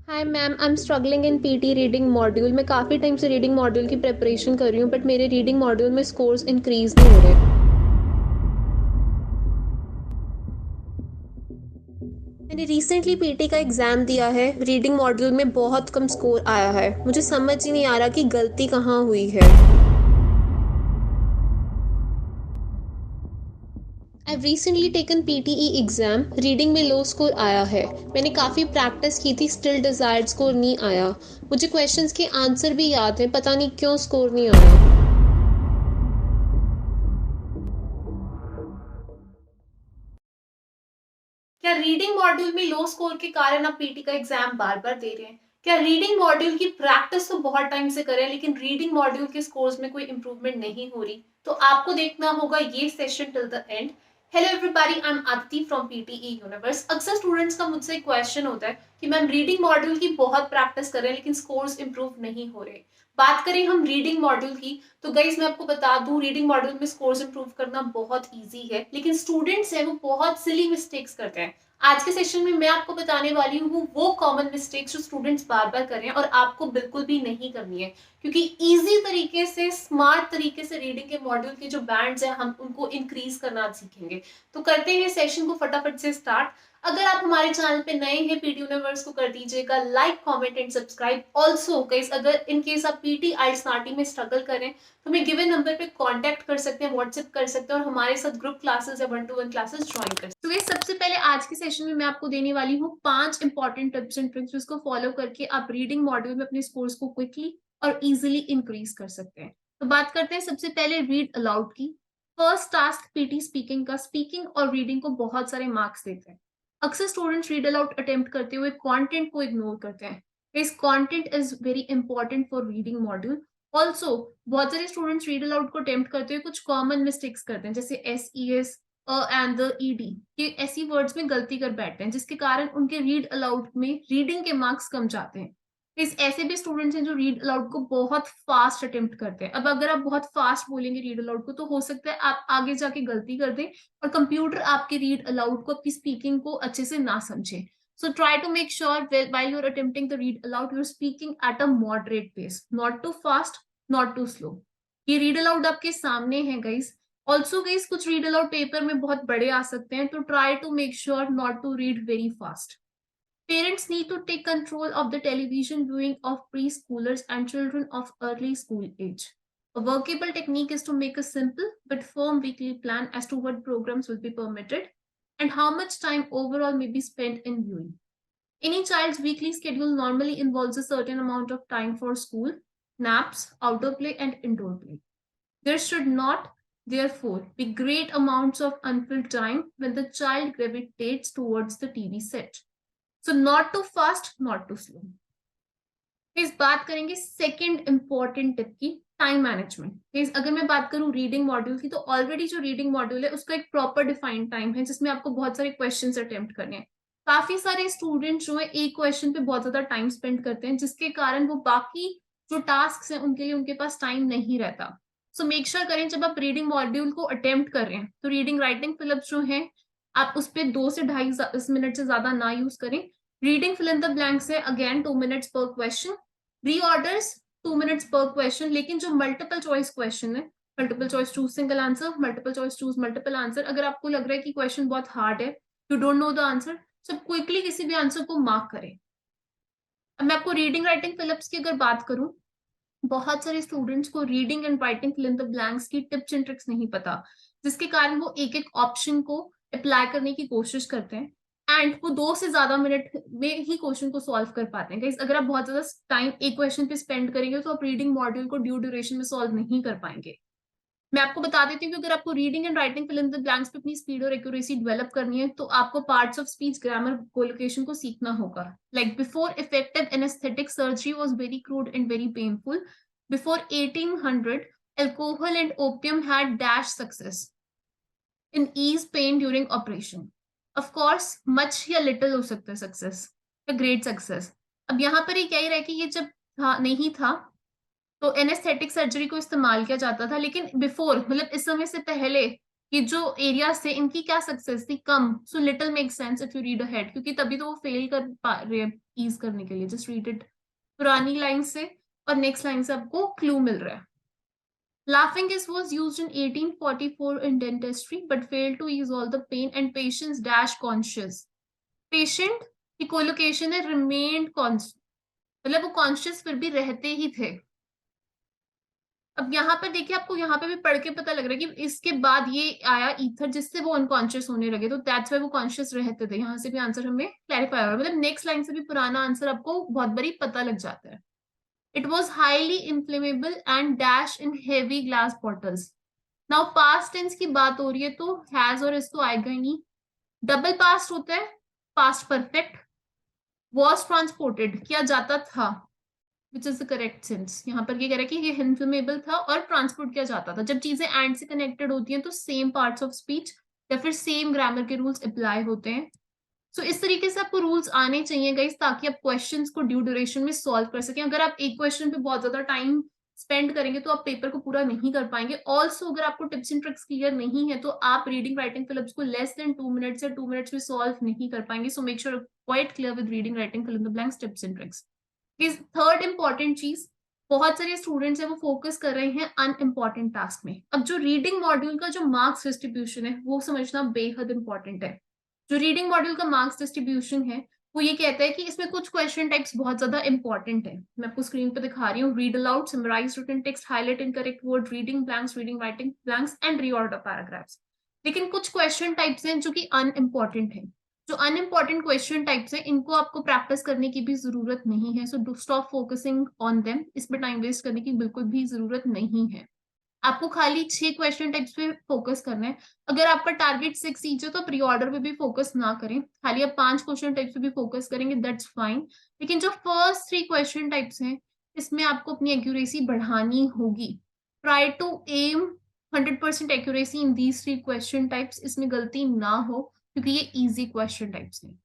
Hi ma'am, I am struggling in PT reading module. मैं काफ़ी time से reading module की प्रिपरेशन कर रही हूँ, बट मेरे रीडिंग मॉड्यूल में स्कोर्स इंक्रीज नहीं हो रहे। मैंने रिसेंटली पीटी का एग्ज़ाम दिया है, रीडिंग मॉड्यूल में बहुत कम स्कोर आया है। मुझे समझ ही नहीं आ रहा कि गलती कहाँ हुई है। I recently taken PTE exam, reading में लो स्कोर आया है। मैंने काफ़ी प्रैक्टिस की थी, स्टिल डिज़ायर्ड स्कोर नहीं आया। मुझे क्वेश्चंस के आंसर भी याद हैं, पता नहीं क्यों स्कोर नहीं आया। क्या रीडिंग मॉड्यूल में लो स्कोर के कारण आप पीटी का एग्जाम बार बार दे रहे हैं? क्या रीडिंग मॉड्यूल की प्रैक्टिस तो बहुत टाइम से करें लेकिन रीडिंग मॉड्यूल के स्कोर्स में कोई इंप्रूवमेंट नहीं हो रही? तो आपको देखना होगा ये session till the end. Hello everybody, I am Aditi from PTE universe. अक्सर स्टूडेंट्स का मुझसे एक क्वेश्चन होता है कि मैम रीडिंग मॉड्यूल की बहुत प्रैक्टिस करें लेकिन स्कोर्स इंप्रूव नहीं हो रहे। बात करें हम रीडिंग मॉड्यूल की, तो गाइस मैं आपको बता दूं रीडिंग मॉड्यूल में स्कोर्स इंप्रूव करना बहुत इजी है, लेकिन स्टूडेंट्स हैं वो बहुत सिली मिस्टेक्स करते हैं। आज के सेशन में मैं आपको बताने वाली हूँ वो कॉमन मिस्टेक्स जो स्टूडेंट्स बार बार कर रहे हैं और आपको बिल्कुल भी नहीं करनी है, क्योंकि इजी तरीके से स्मार्ट तरीके से रीडिंग के मॉड्यूल के जो बैंड्स हैं हम उनको इंक्रीज करना सीखेंगे। तो करते हैं सेशन को फटाफट से स्टार्ट। अगर आप हमारे चैनल पे नए हैं पीटी यूनिवर्स को कर दीजिएगा like comment and subscribe. Also guys, अगर इन केस आप पीटी आइल्स नाटी में स्ट्रगल करें तो हमें गिवन नंबर पे कांटेक्ट कर सकते हैं, व्हाट्सएप कर सकते हैं और हमारे साथ ग्रुप क्लासेस या 1-to-1 क्लासेस ज्वाइन कर सकते हैं। तो ये सबसे पहले आज के सेशन में मैं आपको देने वाली हूँ 5 इंपॉर्टेंट टिप्स एंड ट्रिक्स जिसको फॉलो करके आप रीडिंग मॉड्यूल में अपने स्कोर्स को क्विकली और इजीली इंक्रीज कर सकते हैं। तो बात करते हैं सबसे पहले रीड अलाउड की। फर्स्ट टास्क पीटी स्पीकिंग का। स्पीकिंग और रीडिंग को बहुत सारे मार्क्स देते हैं। अक्सर स्टूडेंट्स रीड अलाउड अटेम्प्ट करते हुए कंटेंट को इग्नोर करते हैं। इस content is very important for reading module. Also बहुत सारे स्टूडेंट्स रीड अलाउड को अटेम्प्ट करते हुए कुछ कॉमन मिस्टेक्स करते हैं, जैसे S E S and the ED, ये ऐसी वर्ड्स में गलती कर बैठते हैं जिसके कारण उनके रीड अलाउड में रीडिंग के मार्क्स कम जाते हैं। इस ऐसे भी स्टूडेंट्स हैं जो रीड अलाउड को बहुत फास्ट अटेम्प्ट करते हैं। अब अगर आप बहुत फास्ट बोलेंगे रीड अलाउड को तो हो सकता है आप आगे जाके गलती कर दें और कंप्यूटर आपके रीड अलाउड को, आपकी स्पीकिंग को अच्छे से ना समझे। So try to make sure while you're attempting to read aloud, you're speaking at a moderate pace, not too fast, not too slow. ये रीड अलाउड आपके सामने है गाइस। ऑल्सो गाइस कुछ रीड अलाउड पेपर में बहुत बड़े आ सकते हैं, तो try to make sure not to read very fast. Parents need to take control of the television viewing of preschoolers and children of early school age. A workable technique is to make a simple but firm weekly plan as to what programs will be permitted and how much time overall may be spent in viewing. Any child's weekly schedule normally involves a certain amount of time for school, naps, outdoor play, and indoor play. There should not, therefore, be great amounts of unfilled time when the child gravitates towards the TV set. So not too fast, not too slow. इस बात करेंगे second important tip की, time management. अगर मैं बात करूं reading module की, तो ऑलरेडी जो रीडिंग मॉड्यूल है उसका एक प्रॉपर डिफाइंड टाइम है जिसमें आपको बहुत सारे क्वेश्चंस अटेम्प्ट करने हैं। काफी सारे स्टूडेंट जो है एक क्वेश्चन पे बहुत ज्यादा टाइम स्पेंड करते हैं जिसके कारण वो बाकी जो टास्क हैं उनके लिए उनके पास टाइम नहीं रहता। सो मेक श्योर करें जब आप रीडिंग मॉड्यूल को अटेम्प्ट कर रहे हैं तो रीडिंग राइटिंग फिलअप्स जो है आप उस पर 2 से 2.5 मिनट से ज्यादा ना यूज करें। Reading fill in the blanks है अगेन 2 मिनट्स पर क्वेश्चन। रीऑर्डर्स 2 मिनट्स पर क्वेश्चन। लेकिन जो मल्टीपल चॉइस क्वेश्चन है, multiple choice choose single answer, multiple choice choose multiple answer, अगर आपको लग रहा है कि क्वेश्चन बहुत हार्ड है, you don't know the answer, सब क्विकली किसी भी आंसर को मार्क करें। अब मैं आपको रीडिंग राइटिंग फिलअप्स की अगर बात करूं, बहुत सारे स्टूडेंट्स को reading and writing fill in the blanks की टिप्स एंड ट्रिक्स नहीं पता, जिसके कारण वो एक एक ऑप्शन को अप्लाई करने की कोशिश करते हैं एंड वो 2 से ज्यादा मिनट में ही क्वेश्चन को सॉल्व कर पाते हैं। अगर आप बहुत ज्यादा टाइम एक क्वेश्चन पे स्पेंड करेंगे तो आप रीडिंग मॉड्यूल को ड्यू ड्यूरेशन में सॉल्व नहीं कर पाएंगे। मैं आपको बता देती हूँ कि अगर आपको reading and writing fill in the blanks पे अपनी स्पीड और एक्यूरेसी डेवलप करनी है तो आपको parts of speech grammar collocation को सीखना होगा। Like before effective anaesthetic surgery was very crude and very painful. Before 1800 alcohol and opium had dash success in ease pain during operation. Of course much या little हो सकता है success या great success. अब यहाँ पर ये कह ही रहा है कि ये जब था नहीं था तो एनेस्थेटिक सर्जरी को इस्तेमाल किया जाता था, लेकिन बिफोर मतलब इस समय से पहले कि जो एरियाज थे इनकी क्या सक्सेस थी, कम, so little make sense if you read ahead, क्योंकि तभी तो वो फेल कर पा रहे हैं ईज करने के लिए। जस्ट रीड इट पुरानी लाइन से और नेक्स्ट लाइन से आपको क्लू मिल रहा है। Laughing gas was used in 1844 in dentistry but failed to ease all the pain and patients dash conscious. Patient की कोलोकेशन है remained conscious, मतलब वो कॉन्शियस फिर भी रहते ही थे। अब यहाँ पर देखिए, आपको यहाँ पे भी पढ़ के पता लग रहा है कि इसके बाद ये आया ईथर जिससे वो अनकॉन्शियस होने लगे, तो दैट्स वाई वो कॉन्शियस रहते थे। यहाँ से भी आंसर हमें क्लैरिफाई हो रहा है, मतलब नेक्स्ट लाइन से भी पुराना आंसर आपको बहुत बड़ी पता लग जाता है। It was highly inflammable and dash in heavy glass bottles. Now past tense की बात हो रही है तो हैज और इस तो आएगा ही नहीं। डबल पास्ट होता है पास्ट परफेक्ट। वॉज ट्रांसपोर्टेड, किया जाता था, which is the correct sense. यहाँ पर ये कह रहा है कि ये इन्फ्लेमेबल था और ट्रांसपोर्ट किया जाता था। जब चीजें एंड से कनेक्टेड होती हैं तो सेम पार्ट्स ऑफ स्पीच या फिर सेम ग्रामर के रूल्स अप्लाई होते हैं। सो इस तरीके से आपको रूल्स आने चाहिए गाइस, ताकि आप क्वेश्चंस को ड्यू ड्यूरेशन में सॉल्व कर सकें। अगर आप एक क्वेश्चन पे बहुत ज्यादा टाइम स्पेंड करेंगे तो आप पेपर को पूरा नहीं कर पाएंगे। ऑल्सो अगर आपको टिप्स एंड ट्रिक्स क्लियर नहीं है तो आप रीडिंग राइटिंग फिलिप्स को लेस देन 2 मिनट्स या 2 मिनट्स में सॉल्व नहीं कर पाएंगे। So make sure quite clear with reading writing fill in the blanks tips and tricks. Third important चीज, बहुत सारे स्टूडेंट्स है वो फोकस कर रहे हैं अनइम्पॉर्टेंट टास्क में। अब जो रीडिंग मॉड्यूल का जो मार्क्स डिस्ट्रीब्यूशन है वो समझना बेहद इंपॉर्टेंट है। जो रीडिंग मॉड्यूल का मार्क्स डिस्ट्रीब्यूशन है वो ये कहता है कि इसमें कुछ क्वेश्चन टाइप्स बहुत ज्यादा इंपॉर्टेंट है। मैं आपको स्क्रीन पे दिखा रही हूँ। Read aloud, summarise written text, highlight incorrect word, reading blanks, reading writing blanks and reorder paragraphs. लेकिन कुछ क्वेश्चन टाइप्स हैं जो कि अनइम्पॉर्टेंट है। जो अनइम्पॉर्टेंट क्वेश्चन टाइप्स हैं इनको आपको प्रैक्टिस करने की भी जरूरत नहीं है। So do stop focusing on them. इसमें टाइम वेस्ट करने की बिल्कुल भी जरूरत नहीं है। आपको खाली 6 क्वेश्चन टाइप्स पे फोकस करना है। अगर आपका टारगेट 6 ईच है तो प्री ऑर्डर पे भी फोकस ना करें, खाली आप 5 क्वेश्चन टाइप्स पे भी फोकस करेंगे, दैट्स फाइन। लेकिन जो फर्स्ट 3 क्वेश्चन टाइप्स हैं इसमें आपको अपनी एक्यूरेसी बढ़ानी होगी। Try to aim 100% accuracy in these 3 question types. इसमें गलती ना हो क्योंकि ये इजी क्वेश्चन टाइप्स हैं।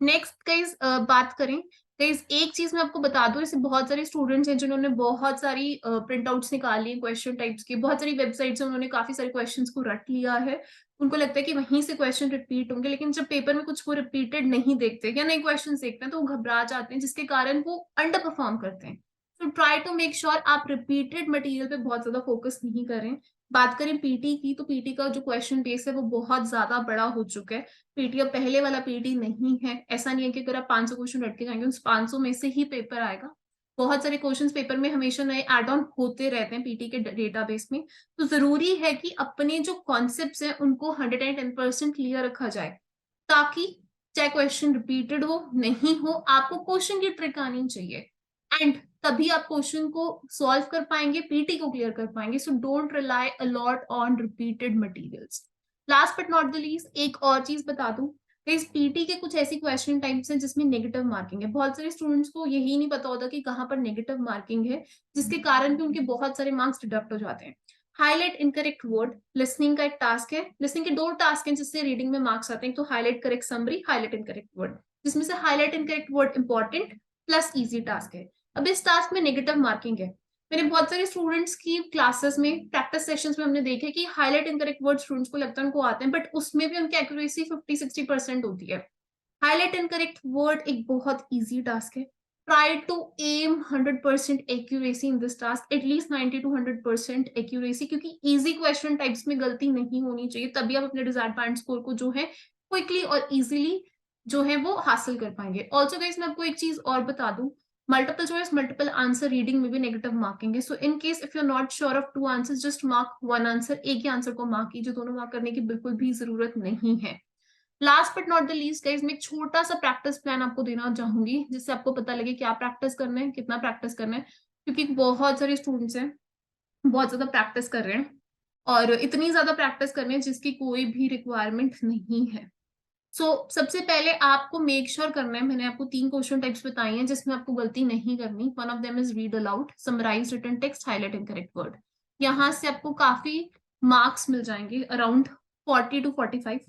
नेक्स्ट गाइस बात करें गाइस, एक चीज मैं आपको बता दूं, ऐसे बहुत सारे स्टूडेंट्स हैं जिन्होंने बहुत सारी प्रिंट आउट्स निकाली हैं क्वेश्चन टाइप्स की। बहुत सारी वेबसाइट्स हैं उन्होंने काफी सारे क्वेश्चंस को रट लिया है। उनको लगता है कि वहीं से क्वेश्चन रिपीट होंगे, लेकिन जब पेपर में कुछ वो रिपीटेड नहीं देखते या नए क्वेश्चन देखते हैं तो वो घबरा जाते हैं, जिसके कारण वो अंडर परफॉर्म करते हैं। तो ट्राई टू मेक श्योर आप रिपीटेड मटेरियल पे बहुत ज्यादा फोकस नहीं करें। बात करें पीटी की, तो पीटी का जो क्वेश्चन बेस है वो बहुत ज्यादा बड़ा हो चुका है। पीटी अब पहले वाला पीटी नहीं है। ऐसा नहीं है कि अगर आप 500 क्वेश्चन रट के जाएंगे उस 500 में से ही पेपर आएगा। बहुत सारे क्वेश्चंस पेपर में हमेशा नए एड ऑन होते रहते हैं पीटी के डेटाबेस में। तो जरूरी है कि अपने जो कॉन्सेप्ट्स हैं उनको 110% क्लियर रखा जाए, ताकि चाहे क्वेश्चन रिपीटेड हो नहीं हो, आपको क्वेश्चन की ट्रिक आनी चाहिए एंड तभी आप क्वेश्चन को सॉल्व कर पाएंगे, पीटी को क्लियर कर पाएंगे। So don't rely a lot on repeated materials. Last but not the least एक और चीज बता दूं, इस पीटी के कुछ ऐसी क्वेश्चन टाइप्स हैं जिसमें नेगेटिव मार्किंग है। बहुत सारे स्टूडेंट्स को यही नहीं पता होता कि कहाँ पर नेगेटिव मार्किंग है, जिसके कारण भी उनके बहुत सारे मार्क्स डिडक्ट हो जाते हैं। हाईलाइट इनकरेक्ट वर्ड, लिसनिंग का एक टास्क है। लिसनिंग के 2 टास्क हैं जिससे रीडिंग में मार्क्स आते हैं, तो highlight correct summary, highlight incorrect word, जिसमें से highlight incorrect word important plus easy task है। अब इस टास्क में नेगेटिव मार्किंग है। मैंने बहुत सारे स्टूडेंट्स की क्लासेस में प्रैक्टिस सेशंस में हमने देखे कि हाईलाइट इनकरेक्ट वर्ड स्टूडेंट्स को लगता है उनको आते हैं, बट उसमें भी उनकी एक्यूरेसी 50-60% होती है। हाईलाइट इनकरेक्ट वर्ड एक बहुत इजी टास्क है। Try to aim 100% accuracy in this task, at least 90 to 100% accuracy, क्योंकि इजी क्वेश्चन टाइप्स में गलती नहीं होनी चाहिए, तभी आप अपने डिजायर्ड पॉइंट स्कोर को जो है क्विकली और इजीली जो है वो हासिल कर पाएंगे। ऑल्सो गाइस मैं आपको एक चीज और बता दूं, multiple choice multiple answer reading में भी नेगेटिव मार्किंग है। So in case if you are not sure of 2 answers, just mark 1 answer, एक ही आंसर को मार्क कीजिए, दोनों मार्क करने की बिल्कुल भी जरूरत नहीं है। Last but not the least guys, मैं एक छोटा सा प्रैक्टिस प्लान आपको देना चाहूंगी जिससे आपको पता लगे क्या प्रैक्टिस करना है, कितना प्रैक्टिस करना है, क्योंकि बहुत सारे स्टूडेंट्स हैं बहुत ज्यादा प्रैक्टिस कर रहे हैं और इतनी ज्यादा प्रैक्टिस कर रहे हैं जिसकी कोई भी रिक्वायरमेंट नहीं है। सबसे पहले आपको मेक श्योर करना है, मैंने आपको 3 क्वेश्चन टाइप्स बताई हैं जिसमें आपको गलती नहीं करनी। One of them is read aloud, summarise written text, highlight incorrect word. यहाँ से आपको काफी मार्क्स मिल जाएंगे, अराउंड 40 to 45।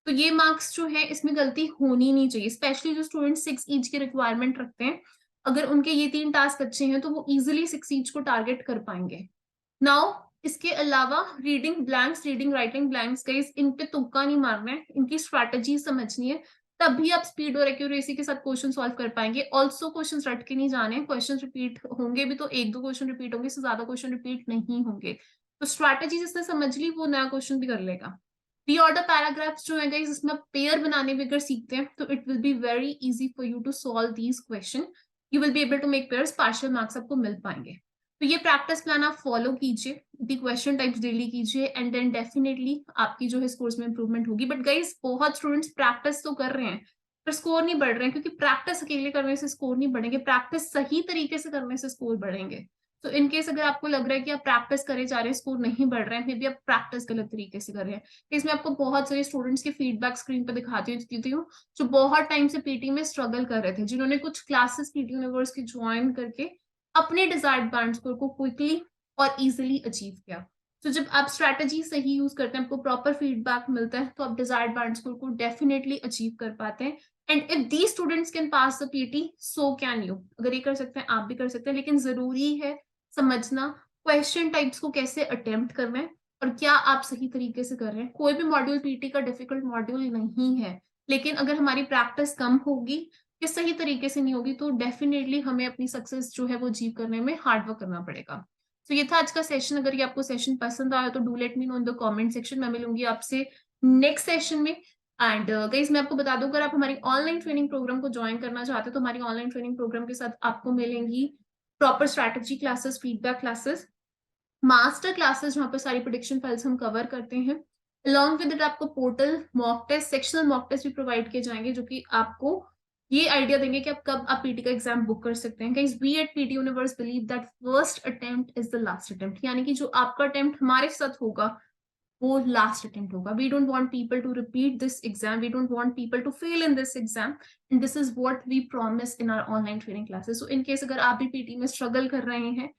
तो ये मार्क्स जो है इसमें गलती होनी नहीं चाहिए, स्पेशली जो स्टूडेंट 6 ईच की रिक्वायरमेंट रखते हैं। अगर उनके ये 3 टास्क अच्छे हैं तो वो इजिली 6 ईच को टारगेट कर पाएंगे। नाउ इसके अलावा reading blanks, reading writing blanks, guys in पे तुक्का नहीं मारना है, इनकी स्ट्रैटेजी समझनी है, तब भी आप स्पीड और एक्यूरेसी के साथ क्वेश्चन सॉल्व कर पाएंगे। ऑल्सो क्वेश्चन रट के नहीं जाने, क्वेश्चन रिपीट होंगे भी तो एक दो क्वेश्चन रिपीट होंगे, इससे ज्यादा क्वेश्चन रिपीट नहीं होंगे। तो स्ट्रैटेजी जिसने समझ ली वो नया क्वेश्चन भी कर लेगा। रीऑर्डर पैराग्राफ्स जो है गाइस, इसमें पेयर बनाने भी अगर सीखते हैं तो it will be very easy for you to solve these question. You will be able to make pairs, partial marks आपको मिल पाएंगे। तो ये प्रैक्टिस प्लान आप फॉलो कीजिए, दी क्वेश्चन टाइप्स डेली कीजिए, एंड देन डेफिनेटली आपकी जो है स्कोर्स में इंप्रूवमेंट होगी। बट गाइस बहुत स्टूडेंट्स प्रैक्टिस तो कर रहे हैं पर स्कोर नहीं बढ़ रहे हैं, क्योंकि प्रैक्टिस अकेले करने से स्कोर नहीं बढ़ेंगे, प्रैक्टिस सही तरीके से करने से स्कोर बढ़ेंगे। तो इनकेस अगर आपको लग रहा है कि आप प्रैक्टिस करे जा रहे हैं, स्कोर नहीं बढ़ रहे हैं, मे बी आप प्रैक्टिस गलत तरीके से कर रहे हैं। तो इसमें आपको बहुत सारे स्टूडेंट्स के फीडबैक स्क्रीन पर दिखाती हूँ जो बहुत टाइम से पीटी में स्ट्रगल कर रहे थे, जिन्होंने कुछ क्लासेस पीटी यूनिवर्स की ज्वाइन करके अपने डिजायर्ड बैंड स्कोर को क्विकली और इजिली अचीव किया। तो जब आप स्ट्रैटेजी सही यूज करते हैं, आपको प्रॉपर फीडबैक मिलता है, तो आप डिजायर्ड बैंड स्कोर को डेफिनेटली अचीव कर पाते हैं। And if the students can pass the PT, so can you. अगर ये कर सकते हैं आप भी कर सकते हैं, लेकिन जरूरी है समझना क्वेश्चन टाइप्स को कैसे अटेम्प्ट करना है और क्या आप सही तरीके से कर रहे हैं। कोई भी मॉड्यूल पीटी का डिफिकल्ट मॉड्यूल नहीं है, लेकिन अगर हमारी प्रैक्टिस कम होगी कि सही तरीके से नहीं होगी, तो डेफिनेटली हमें अपनी सक्सेस जो है वो अचीव करने में हार्ड वर्क करना पड़ेगा। तो ये था आज का सेशन। अगर ये आपको सेशन पसंद आया तो do let me know in the comment section. मैं मिलूंगी आपसे नेक्स्ट सेशन में। एंड गाइस मैं आपको बता दूं, अगर आप हमारी ऑनलाइन ट्रेनिंग प्रोग्राम को ज्वाइन करना चाहते हो तो हमारी ऑनलाइन ट्रेनिंग प्रोग्राम के साथ आपको मिलेंगी proper strategy classes, feedback classes, master classes जहाँ पे सारी प्रोडिक्शन फाइल्स हम कवर करते हैं। अलॉन्ग विद इट आपको portal mock test, sectional mock test भी प्रोवाइड किए जाएंगे, जो कि आपको ये आइडिया देंगे कि आप कब आप पीटी का एग्जाम बुक कर सकते हैं। Guys we at PT Universe believe that first attempt is the last attempt, यानी कि जो आपका अटेम्प्ट हमारे साथ होगा वो लास्ट अटेम्प्ट होगा। We don't want people to repeat this exam, we don't want people to fail in this exam, and this is what we promise in our online training classes. So in case अगर आप भी PT में struggle कर रहे हैं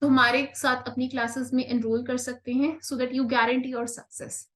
तो हमारे साथ अपनी क्लासेस में एनरोल कर सकते हैं, so that you guarantee your success.